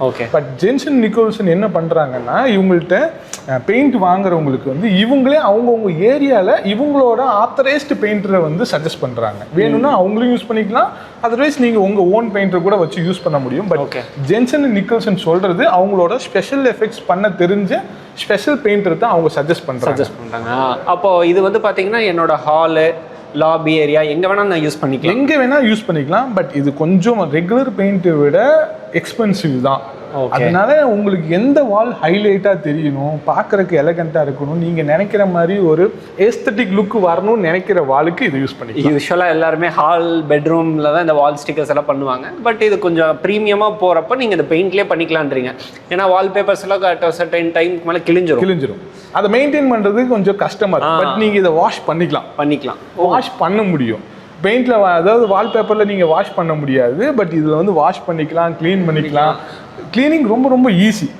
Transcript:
Okay. But Jensen Nicholson என்ன பண்ணுறாங்கன்னா, இவங்கள்ட்ட பெயிண்ட் வாங்குறவங்களுக்கு வந்து இவங்களே அவங்கவுங்க ஏரியாவில் இவங்களோட ஆத்தரைஸ்டு பெயிண்டரை வந்து சஜஸ்ட் பண்ணுறாங்க. வேணும்னா அவங்களும் யூஸ் பண்ணிக்கலாம், அதர்வைஸ் நீங்கள் உங்கள் ஓன் பெயிண்டரை கூட வச்சு யூஸ் பண்ண முடியும். பட் ஜென்சன் நிக்கோல்சன் சொல்கிறது அவங்களோட ஸ்பெஷல் எஃபெக்ட்ஸ் பண்ண தெரிஞ்ச ஸ்பெஷல் பெயிண்டர் தான் அவங்க சஜஸ்ட் பண்ணுறாங்க. அப்போ இது வந்து பார்த்தீங்கன்னா என்னோட ஹாலு, லாபி ஏரியா எங்கே வேணால் நான் யூஸ் பண்ணிக்கலாம். எங்கே வேணால் யூஸ் பண்ணிக்கலாம். பட் இது கொஞ்சம் ரெகுலர் பெயிண்ட்டை விட எக்ஸ்பென்சிவ் தான். அதனால உங்களுக்கு எந்த வால் ஹைலைட்டாக தெரியணும், பார்க்குறக்கு எலகண்ட்டாக இருக்கணும், நீங்கள் நினைக்கிற மாதிரி ஒரு ஏஸ்தட்டிக் லுக் வரணும்னு நினைக்கிற வாலுக்கு இது யூஸ் பண்ணிக்கலாம். யூஸ்வலாக எல்லாருமே ஹால் பெட்ரூமில் தான் இந்த வால் ஸ்டிக்கர்ஸ் எல்லாம் பண்ணுவாங்க. பட் இது கொஞ்சம் ப்ரீமியமாக போகிறப்ப நீங்கள் இந்த பெயிண்ட்லேயே பண்ணிக்கலான்றீங்க. ஏன்னா வால் பேப்பர்ஸ் எல்லாம் சர்டைன் டைமுக்கு மேலே கிழிஞ்சிரும். அதை மெயின்டைன் பண்ணுறது கொஞ்சம் கஷ்டமாக இருக்கும். பட் நீங்கள் இதை வாஷ் பண்ணிக்கலாம், வாஷ் பண்ண முடியும். பெயிண்டில் அதாவது வால்பேப்பரில் நீங்கள் வாஷ் பண்ண முடியாது. பட் இதில் வந்து வாஷ் பண்ணிக்கலாம், க்ளீன் பண்ணிக்கலாம். க்ளீனிங் ரொம்ப ரொம்ப ஈஸி.